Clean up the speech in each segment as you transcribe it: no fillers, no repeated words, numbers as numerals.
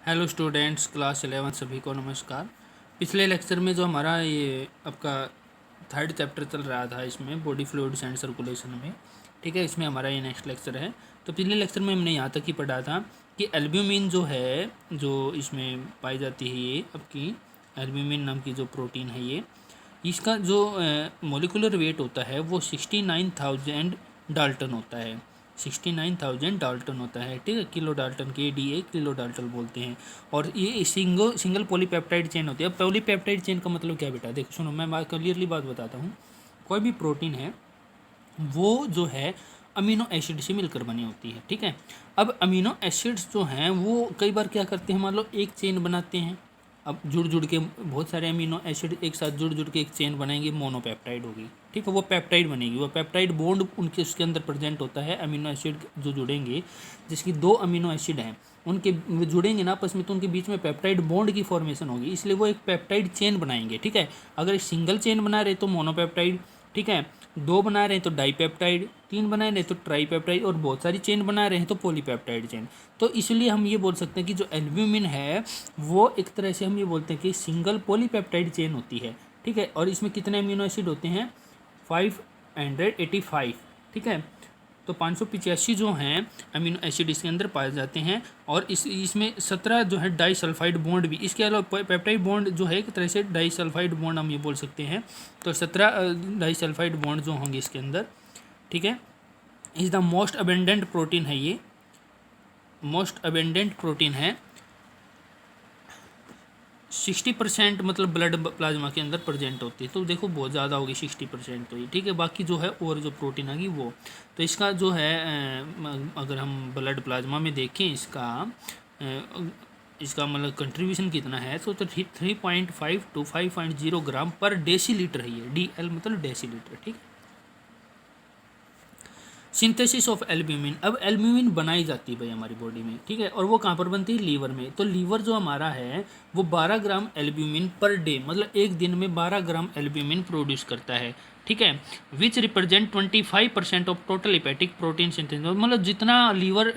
Hello students, class 11 सभी को नमस्कार। पिछले लेक्चर में जो हमारा ये आपका थर्ड चैप्टर चल रहा था, इसमें बॉडी फ्लूइड्स एंड सर्कुलेशन में, ठीक है, इसमें हमारा ये नेक्स्ट लेक्चर है। तो पिछले लेक्चर में हमने यहाँ तक ही पढ़ा था कि एल्ब्यूमिन जो है, जो इसमें पाई जाती है, ये आपकी एल्ब्यूमिन नाम की जो प्रोटीन है, ये इसका जो मोलिकुलर वेट होता है वो 69,000 डाल्टन होता है। 69,000 डाल्टन होता है, ठीक है, kilo Dalton, KDA kilo Dalton बोलते हैं। और ये सिंगल पॉलीपेप्टाइड चेन होती है। अब पॉलीपेप्टाइड चेन का मतलब क्या है बेटा, देखो सुनो, मैं क्लियरली बात बताता हूँ। कोई भी प्रोटीन है वो जो है अमीनो एसिड से मिलकर बनी होती है, ठीक है। अब अमीनो एसिड्स जो हैं वो कई बार क्या करते हैं, मान लो एक चेन बनाते हैं। अब जुड़ जुड़ के बहुत सारे अमीनो एसिड एक साथ जुड़ जुड़ के एक चेन बनाएंगे, मोनोपेप्टाइड होगी, ठीक है, वो पेप्टाइड बनेगी। वो पेप्टाइड बॉन्ड उनके उसके अंदर प्रेजेंट होता है। अमीनो एसिड जो जुड़ेंगे, जिसकी दो अमीनो एसिड हैं, उनके जुड़ेंगे ना आपस में, तो उनके बीच में पेप्टाइड बॉन्ड की फॉर्मेशन होगी, इसलिए वो एक पेप्टाइड चेन बनाएंगे, ठीक है। अगर सिंगल चेन बना रहे तो मोनोपेप्टाइड, ठीक है, दो बना रहे हैं तो डाईपेप्टाइड, तीन बना रहे हैं तो ट्राईपेप्टाइड, और बहुत सारी चेन बना रहे हैं तो पॉलीपेप्टाइड चेन। तो इसलिए हम ये बोल सकते हैं कि जो एल्ब्यूमिन है वो एक तरह से हम ये बोलते हैं कि सिंगल पॉलीपेप्टाइड चेन होती है, ठीक है। और इसमें कितने अमीनो एसिड होते हैं, 585, ठीक है। तो 585 जो हैं अमीनो एसिड इसके अंदर पाए जाते हैं। और इसमें 17 जो है डाईसल्फाइड बॉन्ड भी, इसके अलावा पेप्टाइड बॉन्ड जो है एक तरह से डाईसल्फाइड बॉन्ड हम ये बोल सकते हैं। तो 17 डाईसल्फाइड बॉन्ड जो होंगे इसके अंदर, ठीक है। Is the most abundant protein है, ये मोस्ट अबेंडेंट प्रोटीन है। 60% मतलब ब्लड प्लाज्मा के अंदर प्रेजेंट होती है। तो देखो बहुत ज़्यादा होगी 60% तो ये, ठीक है। बाकी जो है और जो प्रोटीन आएगी वो, तो इसका जो है अगर हम ब्लड प्लाज्मा में देखें इसका मतलब कंट्रीब्यूशन कितना है, तो 3.5 to 5.0 ग्राम पर डेसीलीटर है ये। DL मतलब डेसीलीटर, ठीक है। सिंथेसिस ऑफ एल्ब्यूमिन, अब एल्ब्यूमिन बनाई जाती है भाई हमारी बॉडी में, ठीक है। और वो कहाँ पर बनती है, लीवर में। तो लीवर जो हमारा है वो 12 ग्राम एल्ब्यूमिन पर डे, मतलब एक दिन में 12 ग्राम एल्ब्यूमिन प्रोड्यूस करता है, ठीक है। Which represent 25% of total hepatic protein synthesis, मतलब जितना लीवर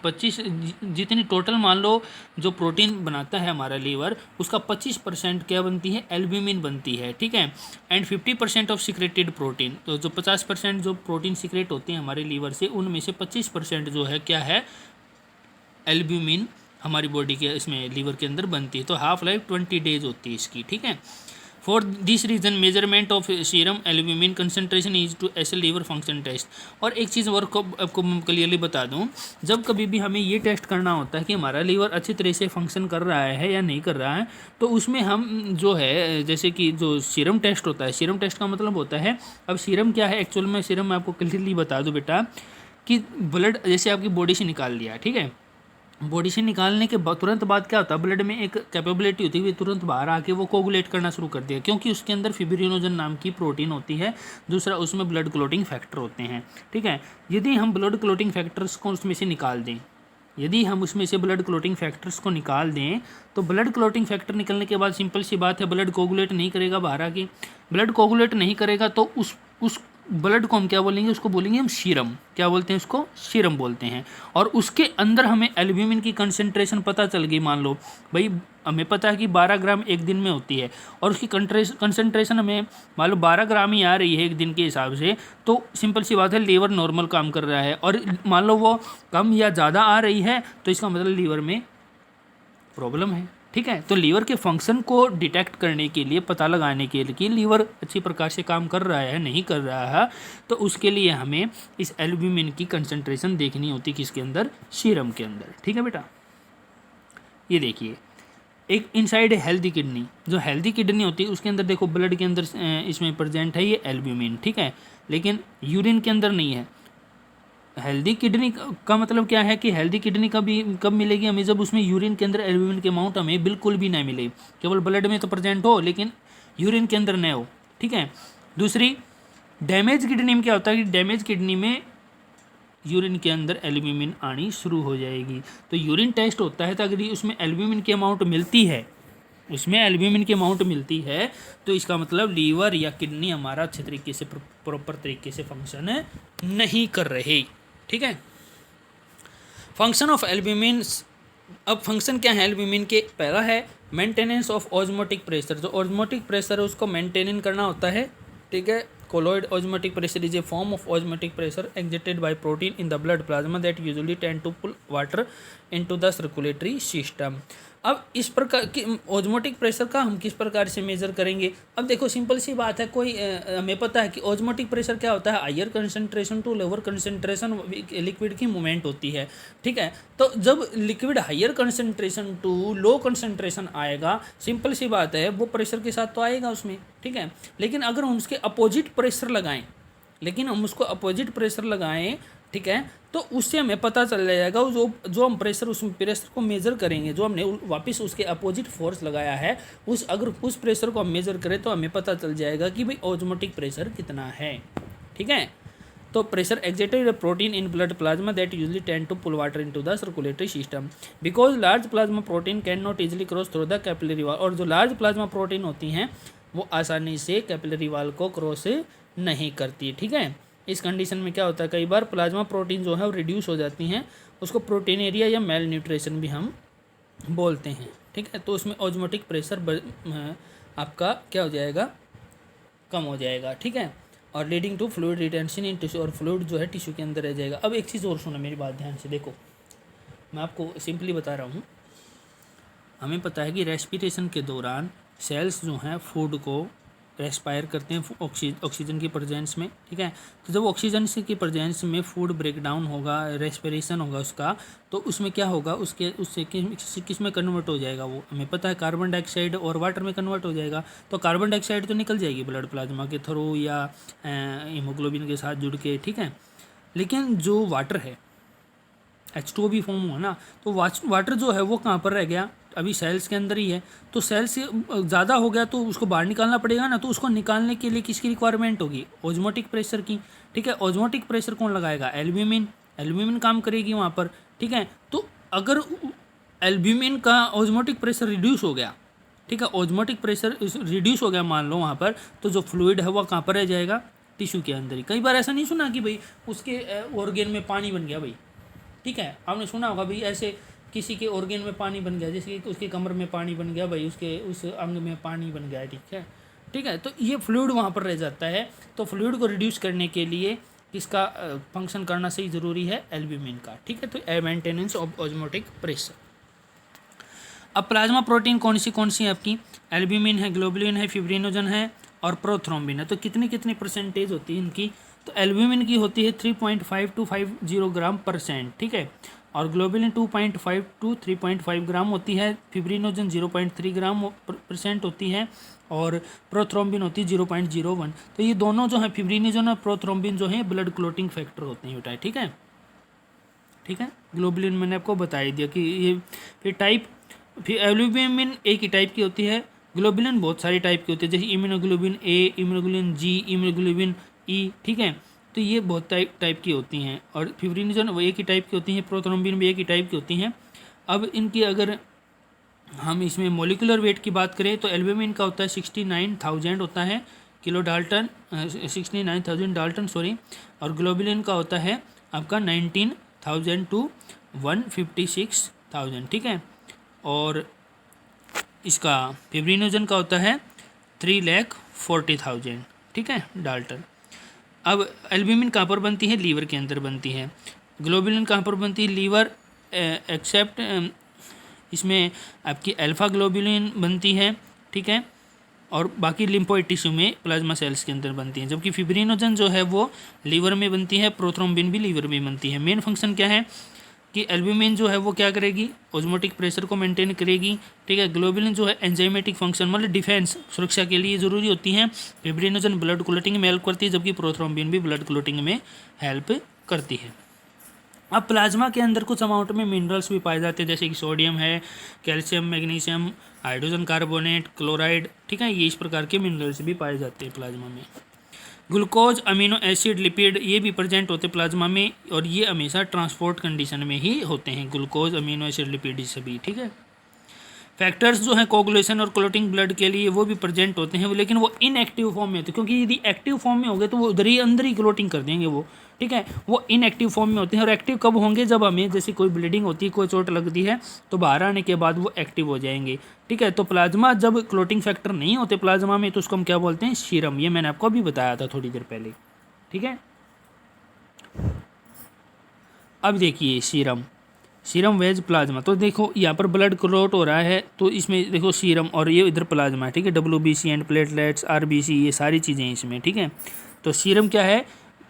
25 जितनी टोटल मान लो जो प्रोटीन बनाता है हमारा लीवर, उसका 25% क्या बनती है, एल्ब्यूमिन बनती है, ठीक है। एंड 50% ऑफ सिक्रेटेड प्रोटीन, तो जो 50% जो प्रोटीन सिक्रेट होते हैं हमारे लीवर से, उनमें से 25% जो है क्या है, एल्ब्यूमिन हमारी बॉडी के इसमें लीवर के अंदर बनती है। तो हाफ लाइफ 20 डेज होती है इसकी, ठीक है। For this reason measurement of serum albumin concentration is to as liver function test. और एक चीज़ और आपको क्लियरली बता दूं, जब कभी भी हमें ये टेस्ट करना होता है कि हमारा लीवर अच्छी तरह से फंक्शन कर रहा है या नहीं कर रहा है, तो उसमें हम जो है, जैसे कि जो सीरम टेस्ट होता है, सीरम टेस्ट का मतलब होता है, अब सीरम क्या है एक्चुअल में, सीरम मैं आपको क्लियरली बता दूँ बेटा, कि ब्लड जैसे आपकी बॉडी से निकाल लिया, ठीक है, बॉडी से निकालने के तुरंत बाद क्या होता है, ब्लड में एक कैपेबिलिटी होती है तुरंत बाहर आके वो कोगुलेट करना शुरू कर दिया, क्योंकि उसके अंदर फिब्रिनोजन नाम की प्रोटीन होती है। दूसरा उसमें ब्लड क्लोटिंग फैक्टर होते हैं, ठीक है। यदि हम ब्लड क्लोटिंग फैक्टर्स को उसमें से निकाल दें, यदि हम उसमें से ब्लड क्लोटिंग फैक्टर्स को निकाल दें, तो ब्लड क्लोटिंग फैक्टर निकलने के बाद सिंपल सी बात है, ब्लड कोगुलेट नहीं करेगा बाहर आके। ब्लड कोगुलेट नहीं करेगा तो उस ब्लड को हम क्या बोलेंगे, उसको बोलेंगे हम सीरम। क्या बोलते हैं उसको, सीरम बोलते हैं। और उसके अंदर हमें एल्ब्यूमिन की कंसंट्रेशन पता चल गई, मान लो भाई हमें पता है कि 12 ग्राम एक दिन में होती है, और उसकी कंसंट्रेशन हमें मान लो 12 ग्राम ही आ रही है एक दिन के हिसाब से, तो सिंपल सी बात है लीवर नॉर्मल काम कर रहा है। और मान लो वो कम या ज़्यादा आ रही है, तो इसका मतलब लीवर में प्रॉब्लम है, ठीक है। तो लीवर के फंक्शन को डिटेक्ट करने के लिए, पता लगाने के लिए कि लीवर अच्छी प्रकार से काम कर रहा है नहीं कर रहा है, तो उसके लिए हमें इस एल्ब्यूमिन की कंसंट्रेशन देखनी होती है, किसके अंदर, सीरम के अंदर, ठीक है बेटा। ये देखिए, एक इनसाइड हेल्दी किडनी, जो हेल्दी किडनी होती है उसके अंदर देखो ब्लड के अंदर इसमें प्रेजेंट है ये एल्ब्यूमिन, ठीक है, लेकिन यूरिन के अंदर नहीं है। हेल्दी किडनी का मतलब क्या है कि हेल्दी किडनी कब मिलेगी हमें, जब उसमें यूरिन के अंदर एल्ब्यूमिन के अमाउंट हमें बिल्कुल भी ना मिले, केवल ब्लड में तो प्रेजेंट हो लेकिन यूरिन के अंदर न हो, ठीक है। दूसरी, डैमेज किडनी में क्या होता है कि डैमेज किडनी में यूरिन के अंदर एल्ब्यूमिन आनी शुरू हो जाएगी। तो यूरिन टेस्ट होता है, तो अगर उसमें एल्ब्यूमिन की अमाउंट मिलती है, उसमें एल्ब्यूमिन की अमाउंट मिलती है, तो इसका मतलब लीवर या किडनी हमारा अच्छे तरीके से प्रॉपर तरीके से फंक्शन नहीं कर रहे, ठीक है। फंक्शन ऑफ एल्ब्यूमिन अब फंक्शन क्या है एल्ब्यूमिन के, पहला है मेंटेनेंस ऑफ ऑस्मोटिक प्रेशर, जो ऑस्मोटिक प्रेशर है उसको मेंटेन करना होता है, ठीक है। Colloid osmotic pressure is a form of osmotic pressure exerted by protein in the blood plasma that usually tend to pull water into the circulatory system. अब इस प्रकार की ऑस्मोटिक प्रेशर का हम किस प्रकार से मेजर करेंगे। अब देखो सिंपल सी बात है, कोई हमें पता है कि ऑस्मोटिक प्रेशर क्या होता है, higher concentration to lower concentration liquid की मूवमेंट होती है, ठीक है। तो जब liquid higher concentration to low concentration आएगा, सिंपल सी बात है वो प्रेशर के साथ तो आएगा उसमें, ठीक है। लेकिन अगर हम उसके अपोजिट प्रेशर लगाएं, ठीक है, तो उससे हमें पता चल जाएगा जो हम प्रेशर उस प्रेशर को मेज़र करेंगे, जो हमने वापस उसके अपोजिट फोर्स लगाया है, अगर उस प्रेशर को हम मेज़र करें तो हमें पता चल जाएगा कि भाई ऑस्मोटिक प्रेशर कितना है, ठीक है। तो pressure exerted protein in blood plasma that usually tend to pull water into the circulatory system because large plasma protein can not easily cross through the capillary wall. और जो लार्ज प्लाज्मा प्रोटीन होती हैं वो आसानी से capillary wall को cross नहीं करती, ठीक है। इस कंडीशन में क्या होता है, कई बार प्लाज्मा प्रोटीन जो है वो रिड्यूस हो जाती हैं, उसको प्रोटीनेरिया या मेल न्यूट्रिशन भी हम बोलते हैं, ठीक है। तो उसमें ऑस्मोटिक प्रेशर आपका क्या हो जाएगा, कम हो जाएगा, ठीक है। और leading to fluid retention in tissue, और फ्लूइड जो है टिश्यू के अंदर रह जाएगा। अब एक चीज़ और सुनो मेरी बात ध्यान से, देखो मैं आपको सिंपली बता रहा हूँ। हमें पता है कि रेस्पिरेशन के दौरान सेल्स जो हैं फूड को रेस्पायर करते हैं ऑक्सीजन की प्रेजेंस में, ठीक है। तो जब ऑक्सीजन की प्रेजेंस में फूड ब्रेक डाउन होगा, रेस्पिरेशन होगा उसका, तो उसमें क्या होगा, उससे किस में कन्वर्ट हो जाएगा, वो हमें पता है कार्बन डाइऑक्साइड और वाटर में कन्वर्ट हो जाएगा। तो कार्बन डाइऑक्साइड तो निकल जाएगी ब्लड प्लाज्मा के थ्रू या हीमोग्लोबिन के साथ जुड़ के, ठीक है। लेकिन जो वाटर है H2O भी फॉर्म हुआ ना, तो वाटर जो है वो कहाँ पर रह गया, अभी सेल्स के अंदर ही है। तो सेल्स से ज़्यादा हो गया तो उसको बाहर निकालना पड़ेगा ना, तो उसको निकालने के लिए किसकी रिक्वायरमेंट होगी, ऑस्मोटिक प्रेशर की, ठीक है। ऑस्मोटिक प्रेशर कौन लगाएगा, एल्ब्यूमिन काम करेगी वहाँ पर, ठीक है। तो अगर एल्ब्यूमिन का ऑस्मोटिक प्रेशर रिड्यूस हो गया, ठीक है, ऑस्मोटिक प्रेशर रिड्यूस हो गया मान लो वहाँ पर, तो जो फ्लूइड है वो कहाँ पर रह जाएगा, टिश्यू के अंदर ही। कई बार ऐसा नहीं सुना कि भाई उसके ऑर्गेन में पानी बन गया भाई, ठीक है, आपने सुना होगा भाई ऐसे किसी के ऑर्गेन में पानी बन गया, जैसे कि उसके कमर में पानी बन गया भाई, उस अंग में पानी बन गया है, ठीक है। तो ये फ्लूइड वहाँ पर रह जाता है। तो फ्लूइड को रिड्यूस करने के लिए किसका फंक्शन करना सही ज़रूरी है, एल्ब्यूमिन का, ठीक है। तो मेंटेनेंस ऑफ ऑस्मोटिक प्रेशर। अब प्लाज्मा प्रोटीन कौन सी है आपकी, एल्ब्यूमिन है, ग्लोबुलिन है, फिब्रिनोजन है और प्रोथ्रोम्बिन है। तो कितनी परसेंटेज होती है इनकी, तो एल्ब्यूमिन की होती है 3.5 to 50 ग्राम %, ठीक है। और ग्लोबुलिन 2.5 to 3.5 ग्राम होती है, फिब्रिनोजन 0.3 ग्राम % होती है और प्रोथ्रोम्बिन होती है 0.01। तो ये दोनों जो है फिब्रिनोजन और प्रोथ्रोम्बिन जो है ब्लड क्लोटिंग फैक्टर होते हैं बेटा, ठीक है, ठीक है। ग्लोबुलिन मैंने आपको बता ही दिया कि ये फिर टाइप, फिर एल्ब्यूमिन एक ही टाइप की होती है, ग्लोबुलिन बहुत सारी टाइप की होती है, जैसे इम्यूनोग्लोबिन ए, इम्यूनोग्लोबिन जी, इम्यूनोग्लोबिन ई, ठीक है। तो ये बहुत टाइप की होती हैं। और फिब्रिनोजन वो एक ही टाइप की होती हैं, प्रोथ्रोम्बिन भी एक ही टाइप की होती हैं। अब इनकी अगर हम इसमें मोलिकुलर वेट की बात करें तो एल्ब्यूमिन का होता है 69,000 होता है किलो डाल्टन, 69,000 डाल्टन सॉरी। और ग्लोबुलिन का होता है आपका 19,000 to 156,000, ठीक है। और इसका फिब्रिनोजन का होता है 3,40,000, ठीक है, डाल्टन। अब एल्ब्यूमिन कहाँ पर बनती है, लीवर के अंदर बनती है। ग्लोबुलिन कहाँ पर बनती है, लीवर एक्सेप्ट इसमें आपकी अल्फा ग्लोबुलिन बनती है, ठीक है। और बाकी लिम्फोइड टिश्यू में प्लाज्मा सेल्स के अंदर बनती है। जबकि फिब्रिनोजन जो है वो लीवर में बनती है, प्रोथ्रोम्बिन भी लीवर में बनती है। मेन फंक्शन क्या है कि एल्ब्यूमिन जो है वो क्या करेगी, ऑस्मोटिक प्रेशर को मेंटेन करेगी, ठीक है। ग्लोबुलिन जो है एंजाइमेटिक फंक्शन मतलब डिफेंस सुरक्षा के लिए ज़रूरी होती हैं। फिब्रिनोजन ब्लड क्लोटिंग में हेल्प करती है, जबकि प्रोथ्रोम्बिन भी ब्लड क्लोटिंग में हेल्प करती है। अब प्लाज्मा के अंदर कुछ अमाउंट में मिनरल्स भी पाए जाते हैं, जैसे कि सोडियम है, calcium, magnesium, hydrogen carbonate, chloride, ठीक है। ये इस प्रकार के मिनरल्स भी पाए जाते हैं प्लाज्मा में। ग्लूकोज, अमीनो एसिड, लिपिड ये भी प्रेजेंट होते हैं प्लाज्मा में, और ये हमेशा ट्रांसपोर्ट कंडीशन में ही होते हैं। ग्लूकोज, अमीनो एसिड, लिपिड सभी, ठीक है। फैक्टर्स जो हैं कोगुलेशन और क्लॉटिंग ब्लड के लिए वो भी प्रेजेंट होते हैं, लेकिन वो इनएक्टिव फॉर्म में होते हैं, क्योंकि यदि एक्टिव फॉर्म में हो गए तो वो उधर ही अंदर ही क्लॉटिंग कर देंगे वो, ठीक है। वो इनएक्टिव फॉर्म में होते हैं, और एक्टिव कब होंगे, जब हमें जैसे कोई ब्लीडिंग होती है, कोई चोट लगती है, तो बाहर आने के बाद वो एक्टिव हो जाएंगे, ठीक है। तो प्लाज्मा जब क्लॉटिंग फैक्टर नहीं होते प्लाज्मा में, तो उसको हम क्या बोलते हैं, सीरम। ये मैंने आपको अभी बताया था थोड़ी देर पहले, ठीक है। अब देखिए सीरम वेज प्लाज्मा, तो देखो यहाँ पर ब्लड क्लॉट हो रहा है, तो इसमें देखो सीरम और ये इधर प्लाज्मा है, ठीक है। WBC एंड प्लेटलेट्स, RBC, ये सारी चीज़ें इसमें, ठीक है। तो सीरम क्या है,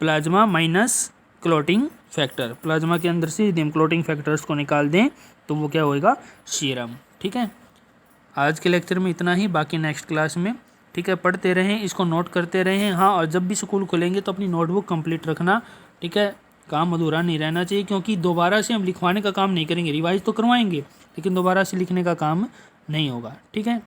plasma minus clotting factor. Plasma के अंदर से यदि हम क्लॉटिंग फैक्टर्स को निकाल दें तो वो क्या होएगा, सीरम, ठीक है। आज के लेक्चर में इतना ही, बाकी नेक्स्ट क्लास में, ठीक है, पढ़ते रहें, इसको नोट करते रहें। हाँ, और जब भी स्कूल खुलेंगे तो अपनी नोटबुक कंप्लीट रखना, ठीक है। काम अधूरा नहीं रहना चाहिए, क्योंकि दोबारा से हम लिखवाने का काम नहीं करेंगे, रिवाइज तो करवाएंगे, लेकिन दोबारा से लिखने का काम नहीं होगा, ठीक है।